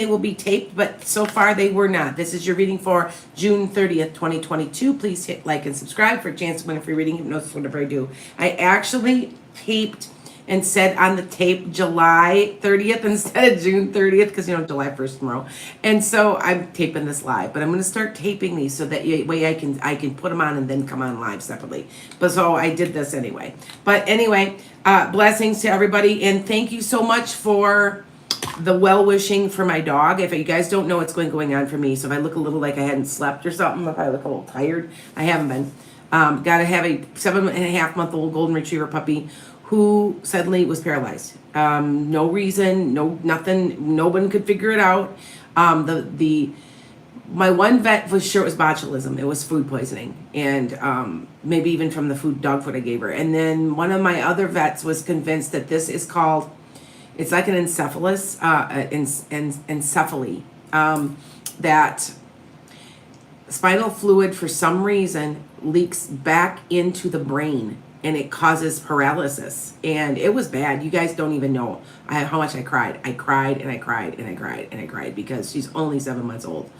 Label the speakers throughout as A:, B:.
A: they will be taped, but so far they were not. This is your reading for June 30th, 2022. Please hit like and subscribe for a chance to win a free reading. Hypnosis, whatever I do. I actually taped and said on the tape July 30th instead of June 30th because, you know, July 1st tomorrow. And so I'm taping this live, but I'm going to start taping these so that way I can put them on and then come on live separately. But so I did this anyway. But anyway, blessings to everybody. And thank you so much for the well-wishing for my dog. If you guys don't know what's going on for me, so if I look a little like I hadn't slept or something, if I look a little tired, I haven't been. Got to have a 7.5-month-old golden retriever puppy who suddenly was paralyzed. No reason, no nothing. No one could figure it out. My one vet was sure it was botulism. It was food poisoning, and maybe even from the dog food I gave her. And then one of my other vets was convinced that this is called. It's like an encephalus, encephaly, that spinal fluid for some reason leaks back into the brain and it causes paralysis. And it was bad. You guys don't even know how much I cried. I cried and I cried and I cried and I cried because she's only 7 months old.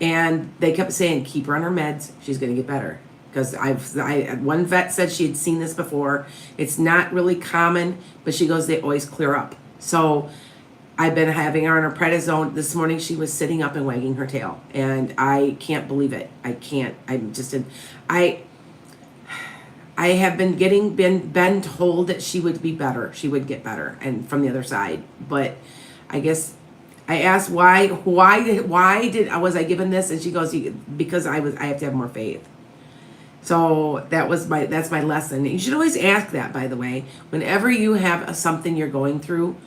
A: And they kept saying, keep her on her meds. She's going to get better. Because one vet said she had seen this before. It's not really common, but she goes, they always clear up. So I've been having her on her prednisone. This morning she was sitting up and wagging her tail, and I can't believe it. I can't. I'm just in. I have been told that she would be better. She would get better, and from the other side. But I guess I asked why was I given this, and she goes, because I have to have more faith. So that's my lesson. You should always ask that, by the way, whenever you have something you're going through,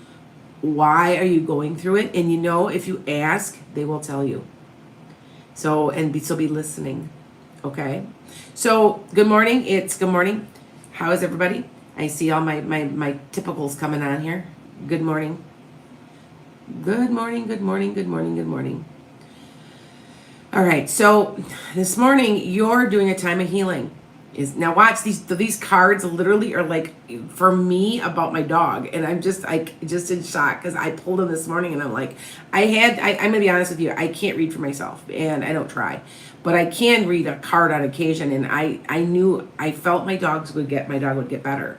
A: why are you going through it? And you know, if you ask, they will tell you. So be listening. Okay. So good morning. Good morning. How is everybody? I see all my typicals coming on here. Good morning. Good morning. Good morning. Good morning. Good morning. All right, so this morning you're doing a time of healing. Now watch these cards literally are like for me about my dog, and I'm just in shock because I pulled them this morning and I'm like, I'm gonna be honest with you, I can't read for myself and I don't try, but I can read a card on occasion, and I felt my dog would get better.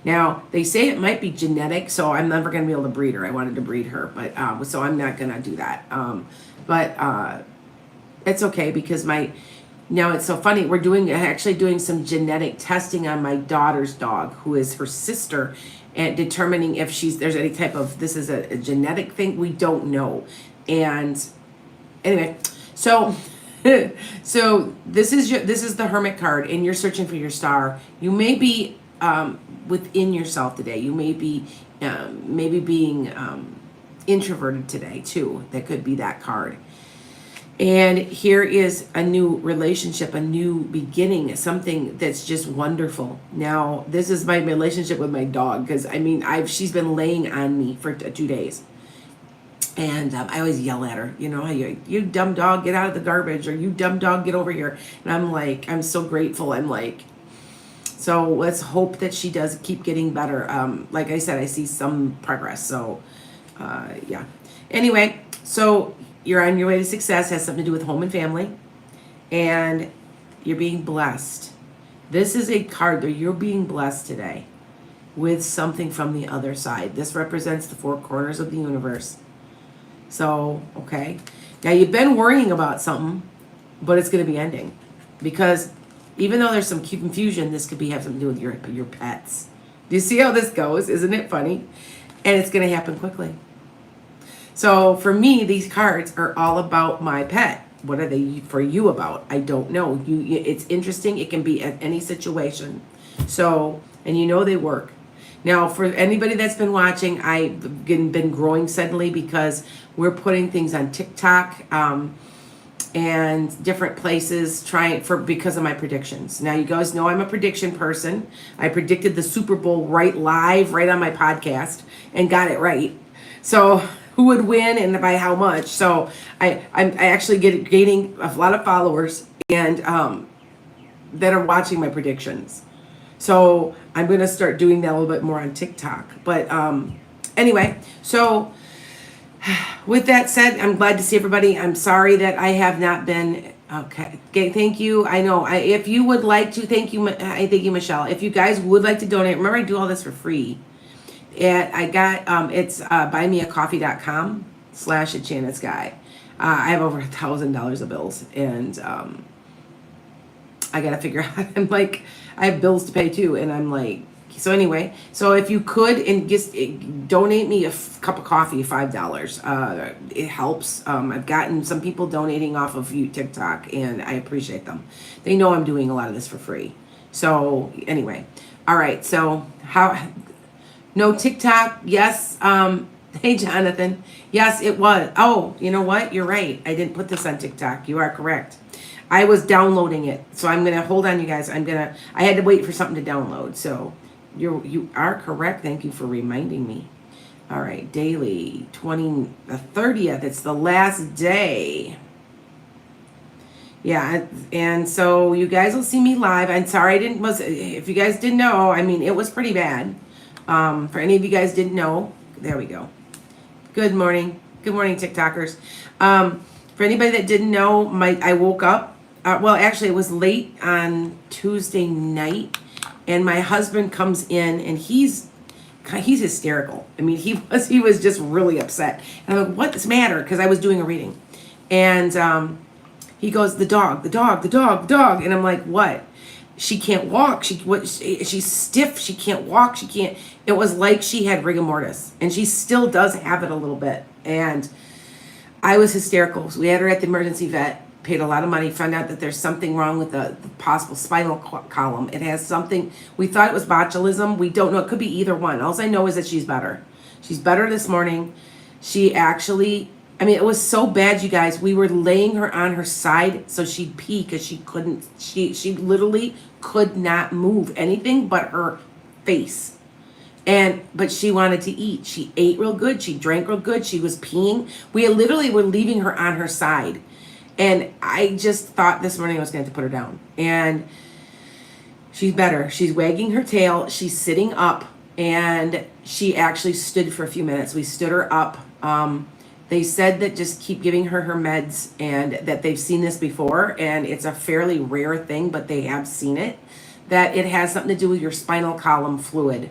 A: Now they say it might be genetic, so I'm never gonna be able to breed her. I wanted to breed her, but so I'm not gonna do that. It's okay because now it's so funny. We're actually doing some genetic testing on my daughter's dog, who is her sister, and determining if there's any type of, this is a genetic thing. We don't know. And anyway, so this is the Hermit card, and you're searching for your star. You may be within yourself today. You may be maybe being introverted today too. That could be that card. And here is a new relationship, a new beginning, something that's just wonderful. Now, this is my relationship with my dog, because she's been laying on me for 2 days. And I always yell at her, you dumb dog, get out of the garbage, or you dumb dog, get over here. And I'm so grateful. So let's hope that she does keep getting better. Like I said, I see some progress. So, yeah. Anyway, so you're on your way to success, has something to do with home and family, and you're being blessed. This is a card that you're being blessed today with something from the other side. This represents the four corners of the universe. So, okay. Now you've been worrying about something, but it's going to be ending, because even though there's some confusion, this could have something to do with your pets. Do you see how this goes? Isn't it funny? And it's going to happen quickly. So for me, these cards are all about my pet. What are they for you about? I don't know. It's interesting. It can be at any situation. So, and they work. Now, for anybody that's been watching, I've been growing suddenly because we're putting things on TikTok and different places because of my predictions. Now, you guys know I'm a prediction person. I predicted the Super Bowl right on my podcast and got it right. So who would win and by how much? So I'm actually gaining a lot of followers and that are watching my predictions. So I'm going to start doing that a little bit more on TikTok. But anyway, so With that said, I'm glad to see everybody. I'm sorry that I have not been. Okay. Thank you. I know. If you would like to, thank you. Thank you, Michelle. If you guys would like to donate, remember I do all this for free. And I got it's buymeacoffee.com/enchantedskye. I have over $1,000 of bills, and I gotta figure out. I'm like, I have bills to pay too, and I'm like, so anyway. So if you could and just donate me a cup of coffee, $5. It helps. I've gotten some people donating off of TikTok, and I appreciate them. They know I'm doing a lot of this for free. So anyway, all right. So how? No TikTok. Yes. Hey, Jonathan. Yes, it was. Oh, you know what? You're right. I didn't put this on TikTok. You are correct. I was downloading it. So I'm going to hold on, you guys. I had to wait for something to download. So you are correct. Thank you for reminding me. All right. Daily the 30th. It's the last day. Yeah. And so you guys will see me live. I'm sorry. If you guys didn't know, I mean, it was pretty bad. For any of you guys didn't know, there we go. Good morning. Good morning, TikTokers. For anybody that didn't know, I woke up. Well, actually, it was late on Tuesday night, and my husband comes in, and he's hysterical. I mean, he was just really upset. And I'm like, what's the matter? Because I was doing a reading, and he goes, the dog, and I'm like, what? She can't walk. She's stiff. She can't walk. She can't. It was like she had rigor mortis, and she still does have it a little bit. And I was hysterical. So we had her at the emergency vet, paid a lot of money, found out that there's something wrong with the possible spinal column. It has something. We thought it was botulism. We don't know. It could be either one. All I know is that she's better. She's better this morning. She actually, I mean, it was so bad, you guys. We were laying her on her side so she'd pee because she couldn't. She literally could not move anything but her face. But she wanted to eat. She ate real good. She drank real good. She was peeing. We literally were leaving her on her side. And I just thought this morning I was going to have to put her down. And she's better. She's wagging her tail. She's sitting up. And she actually stood for a few minutes. We stood her up. They said that just keep giving her meds, and that they've seen this before, and it's a fairly rare thing, but they have seen it, that it has something to do with your spinal column fluid.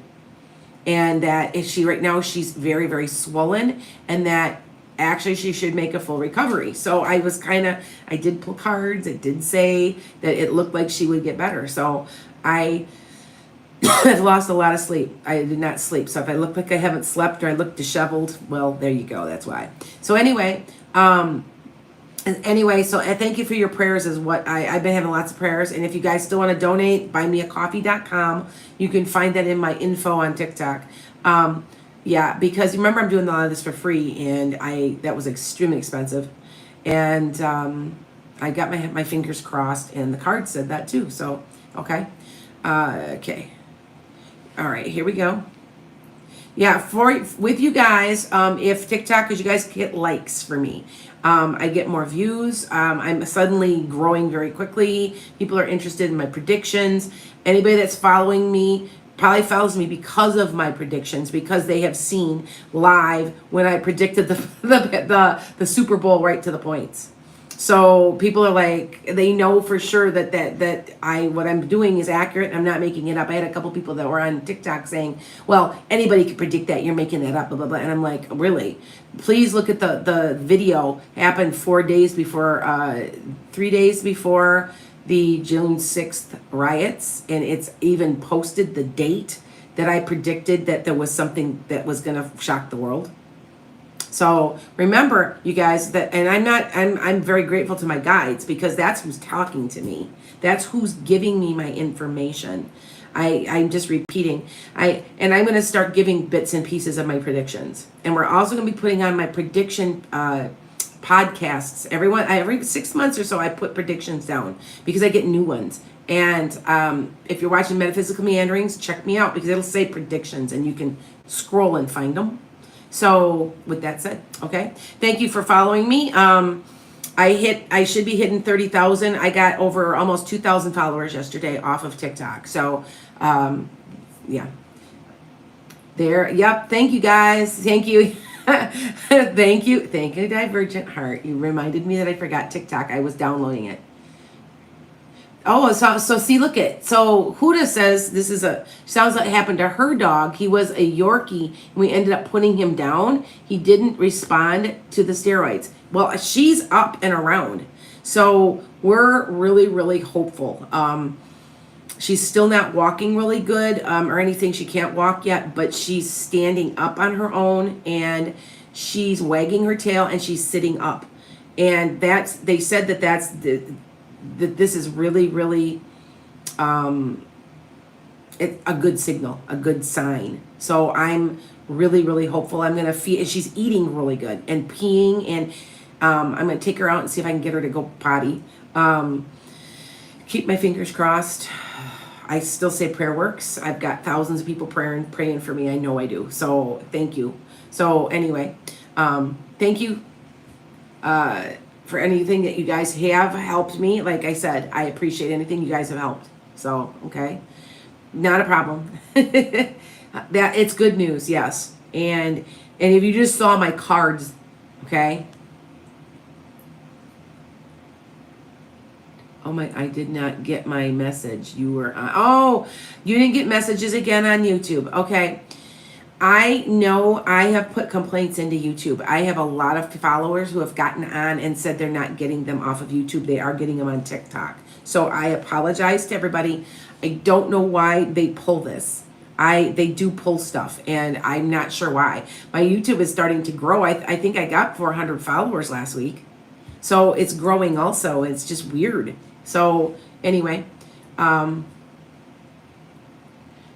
A: And that if right now she's very, very swollen, and that actually she should make a full recovery. So I did pull cards. It did say that it looked like she would get better. So I I've lost a lot of sleep. I did not sleep. So if I look like I haven't slept or I look disheveled, well, there you go. That's why. So anyway, so I thank you for your prayers is what I've been having lots of prayers. And if you guys still want to donate, buymeacoffee.com. You can find that in my info on TikTok. Yeah, because remember I'm doing a lot of this for free, and that was extremely expensive. And I got my fingers crossed, and the card said that too. So, okay. Okay. All right, here we go. Yeah, with you guys, if TikTok, because you guys get likes for me, I get more views. I'm suddenly growing very quickly. People are interested in my predictions. Anybody that's following me probably follows me because of my predictions, because they have seen live when I predicted the Super Bowl right to the points. So people are like, they know for sure that what I'm doing is accurate. I'm not making it up. I had a couple people that were on TikTok saying, well, anybody could predict that. You're making that up, blah, blah, blah. And I'm like, really? Please look at the video. Happened 3 days before the June 6th riots. And it's even posted the date that I predicted that there was something that was going to shock the world. So remember, you guys, that, and I'm very grateful to my guides, because that's who's talking to me. That's who's giving me my information. I'm just repeating. I'm going to start giving bits and pieces of my predictions. And we're also going to be putting on my prediction podcasts. Every 6 months or so, I put predictions down because I get new ones. And if you're watching Metaphysical Meanderings, check me out, because it'll say predictions, and you can scroll and find them. So with that said, okay, thank you for following me. I should be hitting 30,000. I got over almost 2,000 followers yesterday off of TikTok. So, yeah, there. Yep. Thank you guys. Thank you. Thank you. Thank you, Divergent Heart. You reminded me that I forgot TikTok. I was downloading it. Oh, so see, look at so Huda says this is a sounds like it happened to her dog. He was a Yorkie, and we ended up putting him down. He didn't respond to the steroids. Well, she's up and around, so we're really, really hopeful. She's still not walking really good or anything. She can't walk yet, but she's standing up on her own, and she's wagging her tail, and she's sitting up, and that's they said that's the that this is really, really a good signal, a good sign. So I'm really, really hopeful. I'm gonna feed. She's eating really good and peeing, and I'm gonna take her out and see if I can get her to go potty. Keep my fingers crossed. I still say prayer works. I've got thousands of people praying for me. I know I do. So thank you. So anyway, thank you. For anything that you guys have helped me. Like I said, I appreciate anything you guys have helped. So, okay. Not a problem. That it's good news, yes. And if you just saw my cards, okay? Oh my, I did not get my message. You were oh, you didn't get messages again on YouTube. Okay. I know I have put complaints into YouTube. I have a lot of followers who have gotten on and said they're not getting them off of YouTube. They are getting them on TikTok. So I apologize to everybody. I don't know why they pull this. They do pull stuff, and I'm not sure why. My YouTube is starting to grow. I think I got 400 followers last week. So it's growing also. It's just weird. So anyway,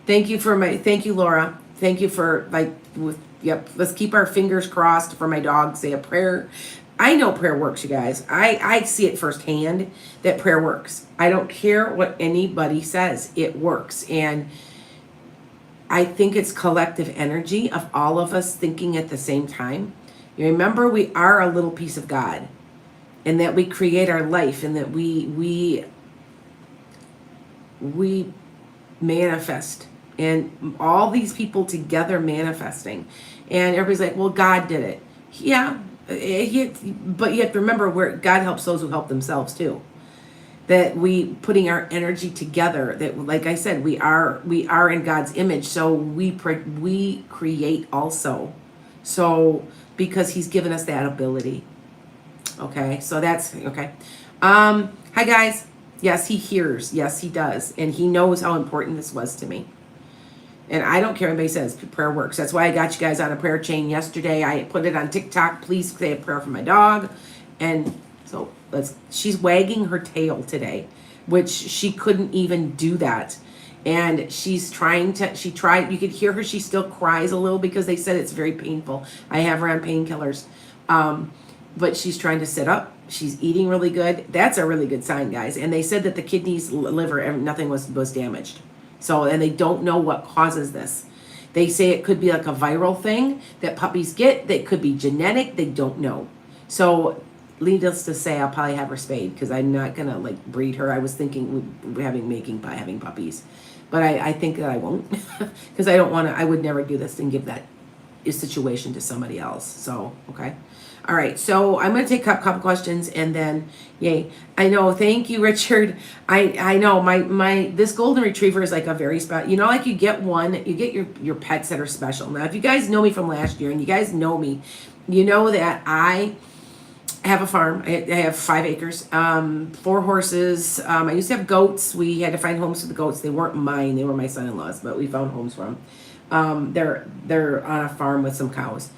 A: thank you, Laura. Thank you for yep. Let's keep our fingers crossed for my dog. Say a prayer. I know prayer works, you guys. I see it firsthand that prayer works. I don't care what anybody says. It works. And I think it's collective energy of all of us thinking at the same time. You remember, we are a little piece of God, and that we create our life, and that we manifest. And all these people together manifesting, and everybody's like, well, God did it. Yeah, but you have to remember, where God helps those who help themselves too. That we putting our energy together, that, like I said, we are in God's image, so we create also. So because he's given us that ability. Okay, so that's okay. Hi guys. Yes, he hears. Yes, he does. And he knows how important this was to me. And I don't care what anybody says, prayer works. That's why I got you guys on a prayer chain yesterday. I put it on TikTok. Please say a prayer for my dog. And so she's wagging her tail today, which she couldn't even do that. And she tried, you could hear her, she still cries a little because they said it's very painful. I have her on painkillers. But she's trying to sit up. She's eating really good. That's a really good sign, guys. And they said that the kidneys, liver, nothing was damaged. So, and they don't know what causes this. They say it could be like a viral thing that puppies get. That could be genetic. They don't know. So, needless to say, I'll probably have her spayed because I'm not gonna breed her. I was thinking having puppies, but I think that I won't because I don't want to. I would never do this and give that situation to somebody else. So, okay. All right, so I'm going to take a couple questions, and then, yay. I know, thank you, Richard. I know, my this golden retriever is like a very special, like you get your pets that are special. Now, if you guys know me from last year, and you guys know me, you know that I have a farm. I have 5 acres, 4 horses. I used to have goats. We had to find homes for the goats. They weren't mine. They were my son-in-law's, but we found homes for them. They're on a farm with some cows.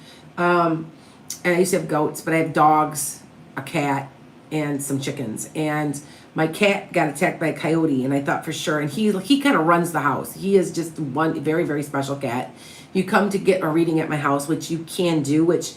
A: And I used to have goats, but I have dogs, a cat, and some chickens. And my cat got attacked by a coyote, and I thought for sure. And he kind of runs the house. He is just one very, very special cat. You come to get a reading at my house, which you can do, which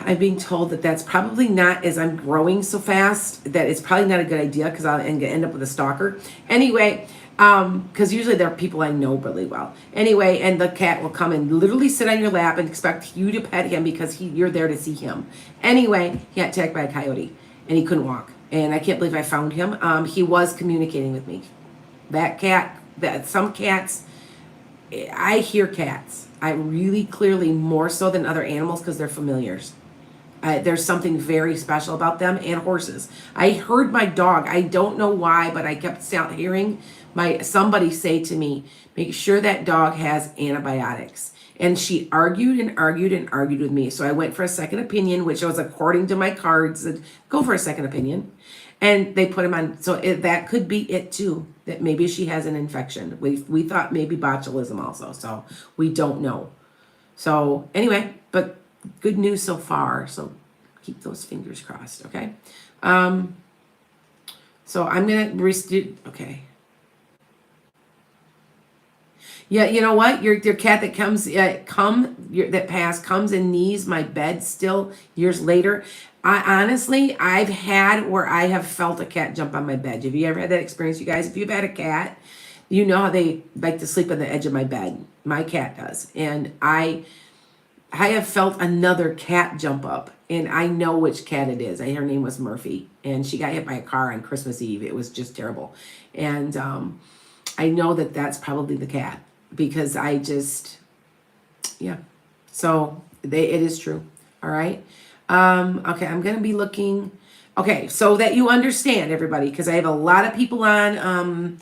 A: I'm being told that's probably not, as I'm growing so fast, that it's probably not a good idea because I'll end up with a stalker. Anyway, because usually they're people I know really well. Anyway, and the cat will come and literally sit on your lap and expect you to pet him because you're there to see him. Anyway, he got attacked by a coyote and he couldn't walk. And I can't believe I found him. He was communicating with me. Some cats I hear cats. I really clearly, more so than other animals, because they're familiars. There's something very special about them, and horses. I heard my dog. I don't know why, but I kept hearing somebody say to me, "Make sure that dog has antibiotics." And she argued and argued and argued with me. So I went for a second opinion, which was according to my cards. Said, go for a second opinion, and they put him on. So that could be it too. That maybe she has an infection. We thought maybe botulism also. So we don't know. So anyway, but good news so far. So keep those fingers crossed. Okay. So I'm gonna okay. Yeah, you know what? Your cat that comes comes and knees my bed still years later. I've had where I have felt a cat jump on my bed. Have you ever had that experience, you guys? If you've had a cat, you know how they like to sleep on the edge of my bed. My cat does, and I have felt another cat jump up, and I know which cat it is. Her name was Murphy, and she got hit by a car on Christmas Eve. It was just terrible, and I know that that's probably the cat. Because yeah. So it is true. All right. Okay, I'm gonna be looking. Okay, so that you understand, everybody, because I have a lot of people on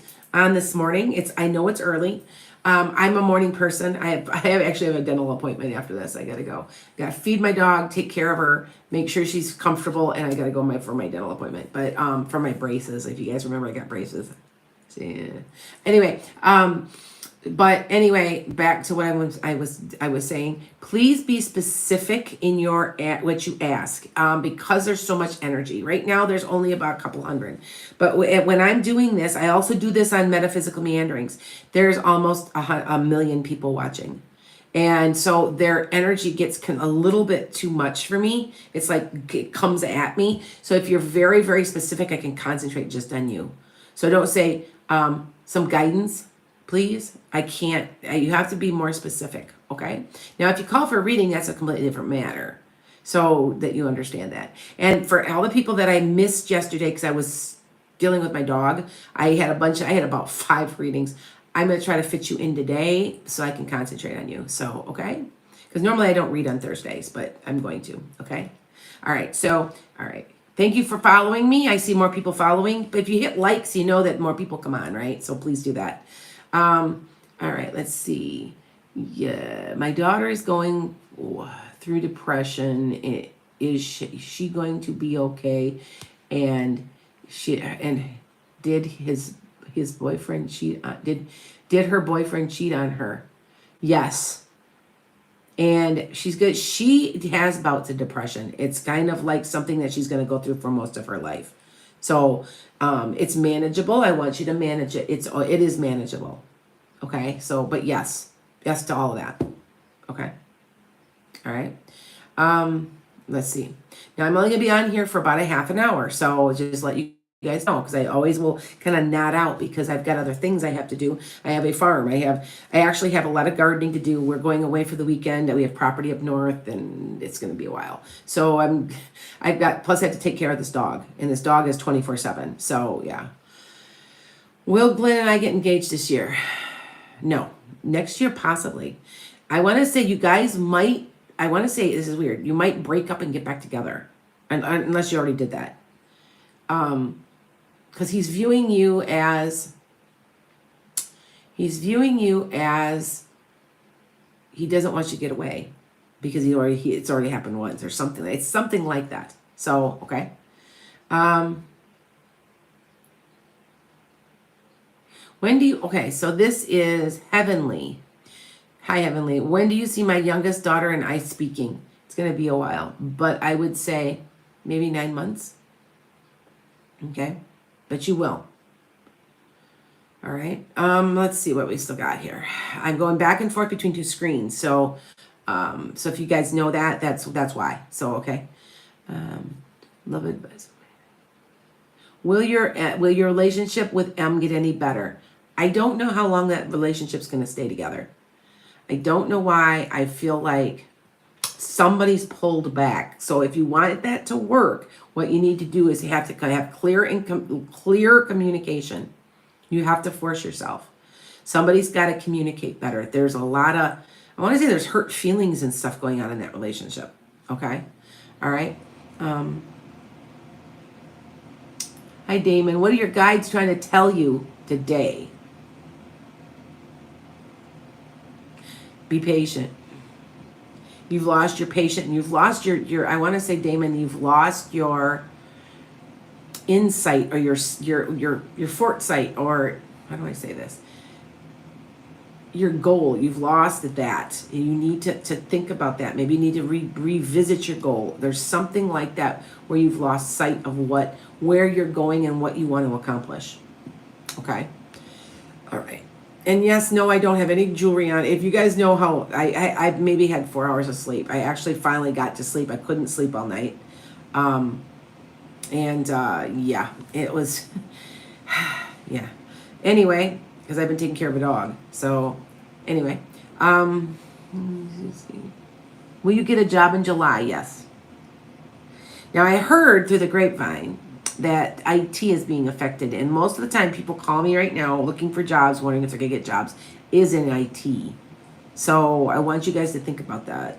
A: this morning. I know it's early. I'm a morning person. I actually have a dental appointment after this. I gotta go. Gotta feed my dog, take care of her, make sure she's comfortable, and I gotta go for my dental appointment. But for my braces, if you guys remember, I got braces. Yeah. Anyway, but anyway, back to what I was saying. Please be specific in what you ask, because there's so much energy. Right now, there's only about a couple hundred. But when I'm doing this, I also do this on Metaphysical Meanderings. There's almost a million people watching. And so their energy gets a little bit too much for me. It's like it comes at me. So if you're very, very specific, I can concentrate just on you. So don't say some guidance, please. I can't. You have to be more specific, okay? Now, if you call for a reading, that's a completely different matter, so that you understand that. And for all the people that I missed yesterday because I was dealing with my dog, I had about 5 readings. I'm going to try to fit you in today so I can concentrate on you. So, okay? Because normally I don't read on Thursdays, but I'm going to, okay? All right. So, all right. Thank you for following me. I see more people following. But if you hit likes, you know that more people come on, right? So please do that. All right, let's see. Yeah, my daughter is going through depression. Is she going to be okay? And did his boyfriend cheat? Did her boyfriend cheat on her? Yes. And she's good. She has bouts of depression. It's kind of like something that she's going to go through for most of her life. So it's manageable. I want you to manage it. It is manageable. Okay. So, but yes to all of that. Okay. All right. Let's see. Now I'm only gonna be on here for about a half an hour. So just let you guys know, because I always will kind of nod out because I've got other things I have to do. I have a farm. I actually have a lot of gardening to do. We're going away for the weekend. We have property up north, and it's going to be a while. So plus I have to take care of this dog, and this dog is 24/7. So yeah. Will Glenn and I get engaged this year? No. Next year, possibly. I want to say this is weird. You might break up and get back together, unless you already did that. Because he's viewing you as he doesn't want you to get away, because it's already happened once or something. It's something like that. So, okay. So this is Heavenly. Hi, Heavenly. When do you see my youngest daughter and I speaking? It's going to be a while, but I would say maybe 9 months. Okay. But you will. All right. Let's see what we still got here. I'm going back and forth between 2 screens. So if you guys know that, that's why. So, okay. Love advice. Will your relationship with M get any better? I don't know how long that relationship's going to stay together. I don't know why. I feel like somebody's pulled back. So if you want that to work, what you need to do is you have to have clear communication. You have to force yourself. Somebody's got to communicate better. There's a lot of, I want to say there's hurt feelings and stuff going on in that relationship. Okay. All right. Hi, Damon. What are your guides trying to tell you today? Be patient. You've lost your patience. You've lost your I want to say, Damon, you've lost your insight or your foresight, or how do I say this? Your goal. You've lost that. You need to think about that. Maybe you need to revisit your goal. There's something like that where you've lost sight of where you're going and what you want to accomplish. Okay. All right. And yes, no, I don't have any jewelry on. If you guys know how I maybe had 4 hours of sleep. I actually finally got to sleep. I couldn't sleep all night. Yeah, it was, yeah. Anyway, because I've been taking care of a dog. So anyway, will you get a job in July? Yes. Now I heard through the grapevine that IT is being affected, and most of the time people call me right now looking for jobs, wondering if they're gonna get jobs, is in IT. So I want you guys to think about that,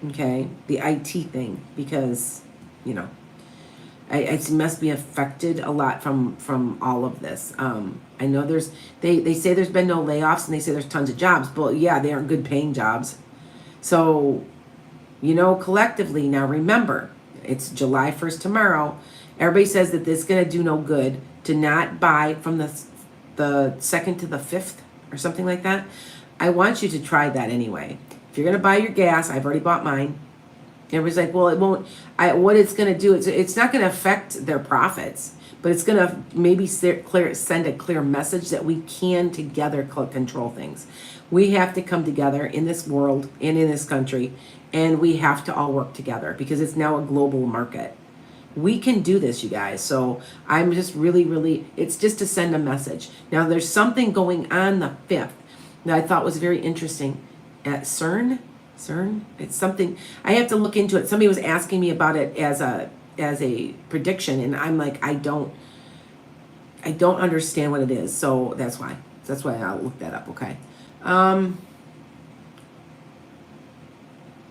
A: okay? The IT thing, because it must be affected a lot from all of this. I know they say there's been no layoffs, and they say there's tons of jobs, but yeah, they aren't good paying jobs. So collectively, now remember, it's July 1st tomorrow. Everybody says that this is going to do no good to not buy from the 2nd to the 5th or something like that. I want you to try that anyway. If you're going to buy your gas, I've already bought mine. Everybody's like, well, it won't. What it's going to do, it's not going to affect their profits, but it's going to maybe send a clear message that we can together control things. We have to come together in this world and in this country, and we have to all work together because it's now a global market. We can do this, you guys. So I'm just really, it's just to send a message. Now, there's something going on the 5th that I thought was very interesting at CERN. It's something I have to look into it. Somebody was asking me about it as a prediction, and I'm like, I don't understand what it is. So that's why I'll look that up. Okay.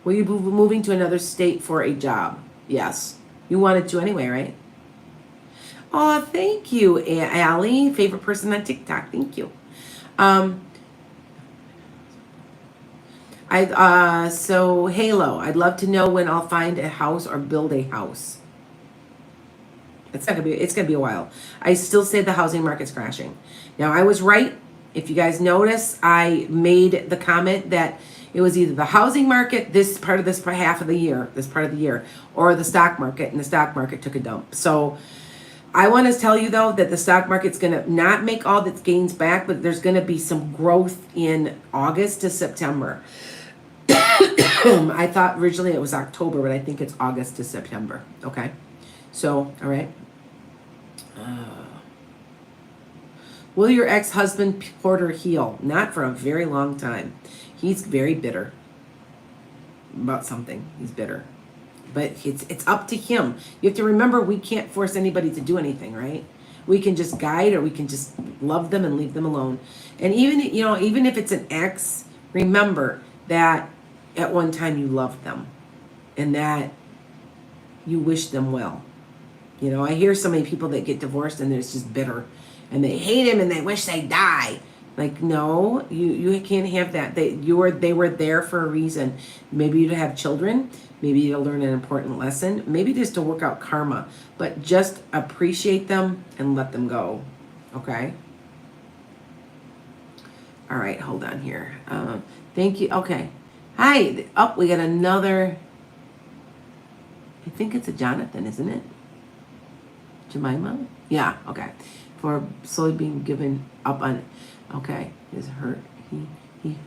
A: Will you be moving to another state for a job? Yes. You wanted to anyway, right? Oh, thank you, Allie. Favorite person on TikTok. Thank you. So Halo, I'd love to know when I'll find a house or build a house. It's gonna be a while. I still say the housing market's crashing. Now, I was right. If you guys notice, I made the comment that it was either the housing market, this part of the year, or the stock market, and the stock market took a dump. So I want to tell you, though, that the stock market's going to not make all its gains back, but there's going to be some growth in August to September. I thought originally it was October, but I think it's August to September. Okay. So, all right. Will your ex-husband Porter heal? Not for a very long time. He's very bitter about something. He's bitter. But it's up to him. You have to remember, we can't force anybody to do anything, right? We can just guide, or we can just love them and leave them alone. And even if it's an ex, remember that at one time you loved them and that you wish them well. I hear so many people that get divorced and they're just bitter and they hate him and they wish they die. Like, no, you can't have that. They were there for a reason. Maybe you to have children. Maybe you'll learn an important lesson. Maybe just to work out karma. But just appreciate them and let them go. Okay? All right, hold on here. Thank you. Okay. Hi. We got another. I think it's a Jonathan, isn't it? Jemima? Yeah, okay. For slowly being given up on. Okay, his hurt. He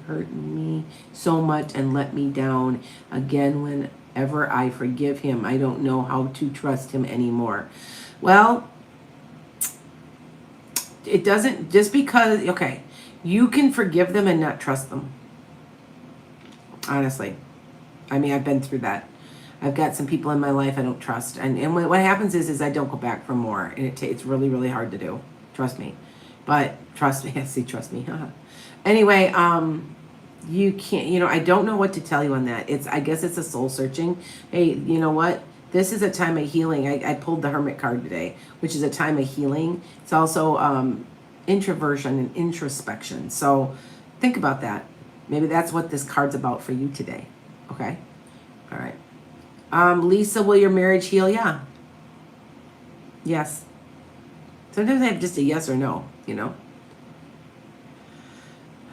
A: hurt me so much and let me down again. Whenever I forgive him, I don't know how to trust him anymore. Well, it doesn't, just because, okay, you can forgive them and not trust them. Honestly. I mean, I've been through that. I've got some people in my life I don't trust. And what happens is I don't go back for more. And it's really, really hard to do. Trust me. But trust me, see, trust me. Anyway, you can't, I don't know what to tell you on that. I guess it's a soul searching. Hey, you know what? This is a time of healing. I pulled the Hermit card today, which is a time of healing. It's also introversion and introspection. So think about that. Maybe that's what this card's about for you today. Okay? All right. Lisa, will your marriage heal? Yeah. Yes. Sometimes I have just a yes or no,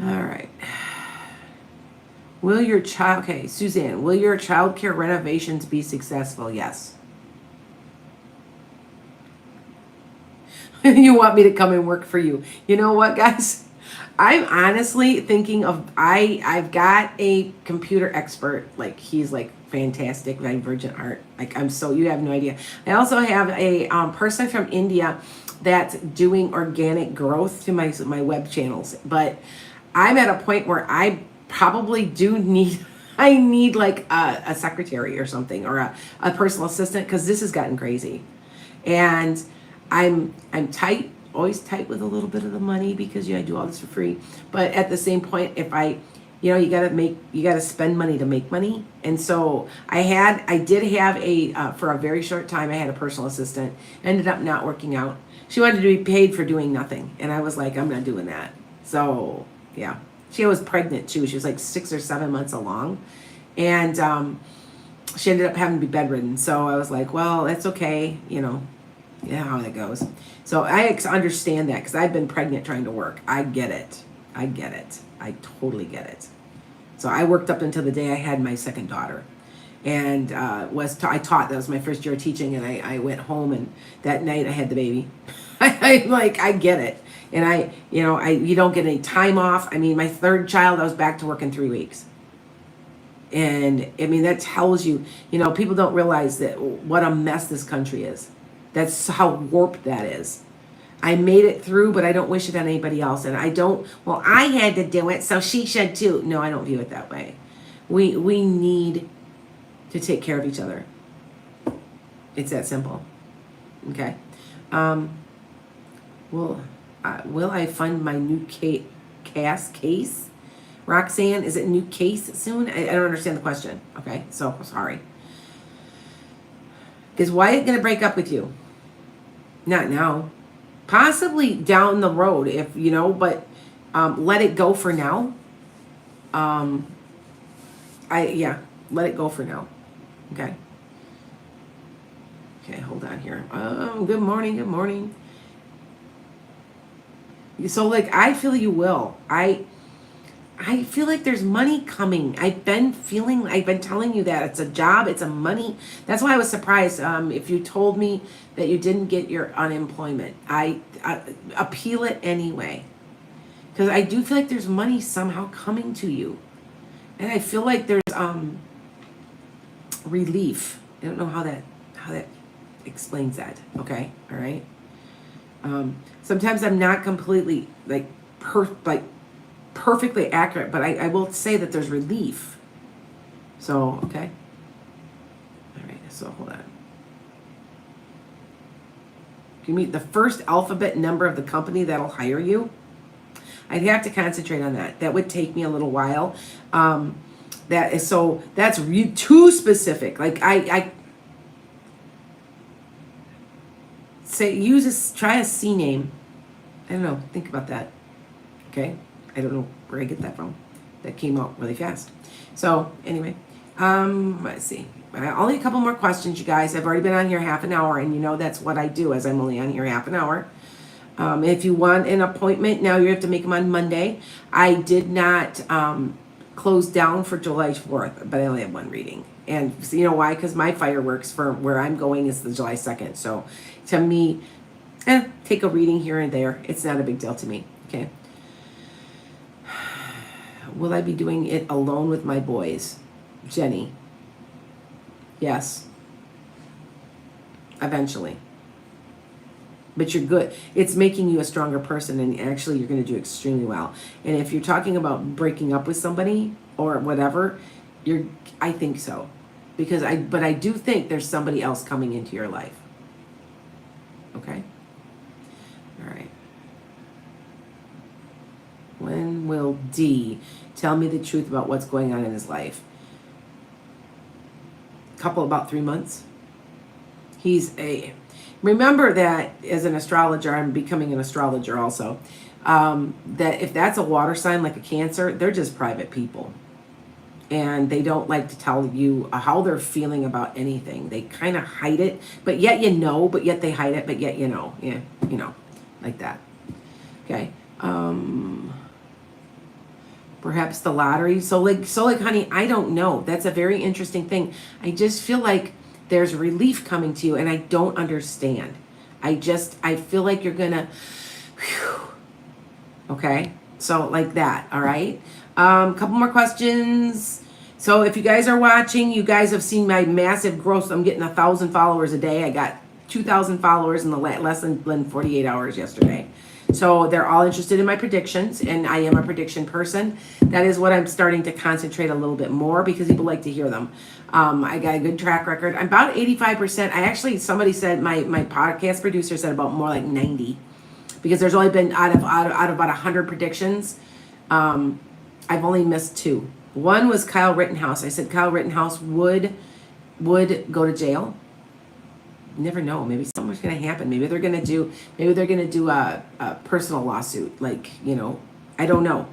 A: All right. Okay, Suzanne, will your child care renovations be successful? Yes. You want me to come and work for you. You know what, guys? I'm honestly thinking of, I've got a computer expert, like he's like fantastic, Divergent Art. Like you have no idea. I also have a person from India that's doing organic growth to my web channels. But I'm at a point where I probably do need, I need like a secretary or something, or a personal assistant, because this has gotten crazy. And I'm tight, always tight with a little bit of the money, because I do all this for free. But at the same point, if you gotta spend money to make money. And so I did have for a very short time, I had a personal assistant, ended up not working out. She wanted to be paid for doing nothing. And I was like, I'm not doing that. So yeah, she was pregnant too. She was like 6 or 7 months along. And she ended up having to be bedridden. So I was like, well, that's okay. How that goes. So I understand that, because I've been pregnant trying to work. I get it. I totally get it. So I worked up until the day I had my second daughter, and I taught. That was my first year of teaching, and I went home, and that night I had the baby. I get it, and you don't get any time off. I mean, my third child, I was back to work in 3 weeks. And I mean, that tells you, people don't realize that what a mess this country is. That's how warped that is. I made it through, but I don't wish it on anybody else. And I had to do it, so she should too. No, I don't view it that way. We need to take care of each other. It's that simple. Okay. Will I fund my new case? Roxanne, is it new case soon? I don't understand the question. Okay, so sorry. Is Wyatt going to break up with you? Not now. Possibly down the road, but let it go for now. Let it go for now. Okay. Okay, hold on here. Good morning. So I feel you will. I feel like there's money coming. I've been telling you that. It's a job, it's a money. That's why I was surprised if you told me that you didn't get your unemployment. I appeal it anyway. Because I do feel like there's money somehow coming to you. And I feel like there's relief. I don't know how that explains that. Okay? All right? Sometimes I'm not completely perfectly accurate, but I will say that there's relief. So, okay. All right, so hold on. You meet the first alphabet number of the company that'll hire you. I'd have to concentrate on that. That would take me a little while. That's too specific. I say try a C name. I don't know. Think about that. Okay. I don't know where I get that from. That came out really fast. So anyway, let's see. Only a couple more questions, you guys. I've already been on here half an hour, and that's what I do, as I'm only on here half an hour. If you want an appointment, now you have to make them on Monday. I did not close down for July 4th, but I only have one reading. And you know why? Because my fireworks for where I'm going is the July 2nd. So to me, take a reading here and there. It's not a big deal to me. Okay. Will I be doing it alone with my boys? Jenny. Yes. Eventually. But you're good. It's making you a stronger person, and actually you're going to do extremely well. And if you're talking about breaking up with somebody or whatever, I think so. But I do think there's somebody else coming into your life. Okay? All right. D. Tell me the truth about what's going on in his life. Couple about 3 months. Remember that as an astrologer, I'm becoming an astrologer also, that if that's a water sign like a Cancer, they're just private people. And they don't like to tell you how they're feeling about anything. They kind of hide it, but yet you know, but yet they hide it, but yet you know. Yeah, like that. Okay. Perhaps the lottery. So like, honey, I don't know. That's a very interesting thing. I just feel like there's relief coming to you, and I don't understand. I feel like you're gonna, whew. Okay. So like that. All right. Couple more questions. So if you guys are watching, you guys have seen my massive growth. I'm getting 1,000 followers a day. I got 2,000 followers in the less than 48 hours yesterday. So they're all interested in my predictions, and I am a prediction person. That is what I'm starting to concentrate a little bit more because people like to hear them. I got a good track record. I'm about 85%. Somebody said, my podcast producer said about more like 90, because there's only been out of about 100 predictions. I've only missed 2. One was Kyle Rittenhouse. I said Kyle Rittenhouse would go to jail. You never know. Maybe something's going to happen. Maybe they're going to do a personal lawsuit. Like, I don't know.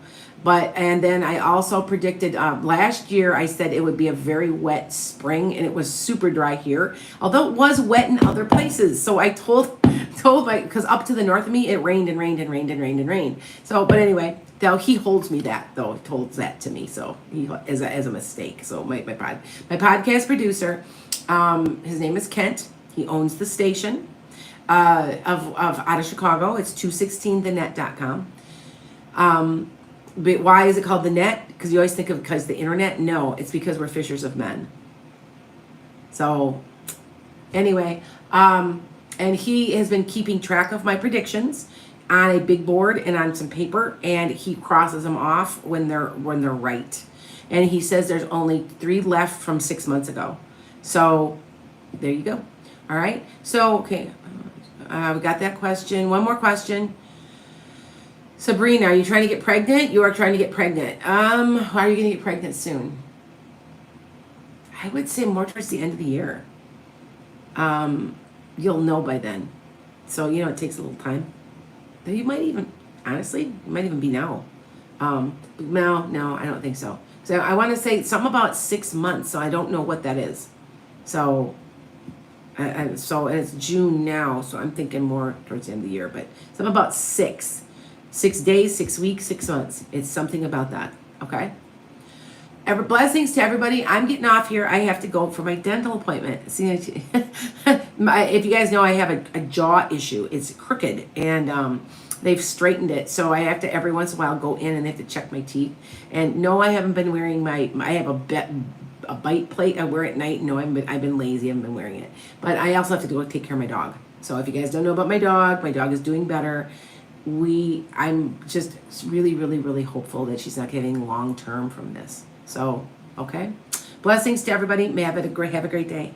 A: And then I also predicted last year, I said it would be a very wet spring, and it was super dry here, although it was wet in other places. So I told because up to the north of me, it rained and rained and rained and rained and rained. So, but anyway, he holds me that, though. He holds that to me. So he as a mistake. So my podcast producer, his name is Kent. He owns the station out of Chicago. It's 216thenet.com. But why is it called the net? Because you always think of because the internet. No, it's because we're fishers of men. So anyway, and he has been keeping track of my predictions on a big board and on some paper, and he crosses them off when they're right. And he says there's only 3 left from 6 months ago. So there you go. All right. So okay, we got that question. One more question. Sabrina, are you trying to get pregnant? You are trying to get pregnant. Why are you going to get pregnant soon? I would say more towards the end of the year. You'll know by then. So, it takes a little time. You might even be now. No, I don't think so. So I want to say something about 6 months. So I don't know what that is. So, and it's June now. So I'm thinking more towards the end of the year, but something about 6 days, 6 weeks, 6 months. It's something about that. Okay. Blessings to everybody. I'm getting off here. I have to go for my dental appointment. See, if you guys know, I have a jaw issue. It's crooked, and they've straightened it. So I have to every once in a while go in and they have to check my teeth. And no, I haven't been wearing I have a bite plate I wear at night. No, I've been lazy. I haven't been wearing it. But I also have to go take care of my dog. So if you guys don't know about my dog is doing better. I'm just really, really, really hopeful that she's not getting long term from this. So, okay. Blessings to everybody. May have a great day.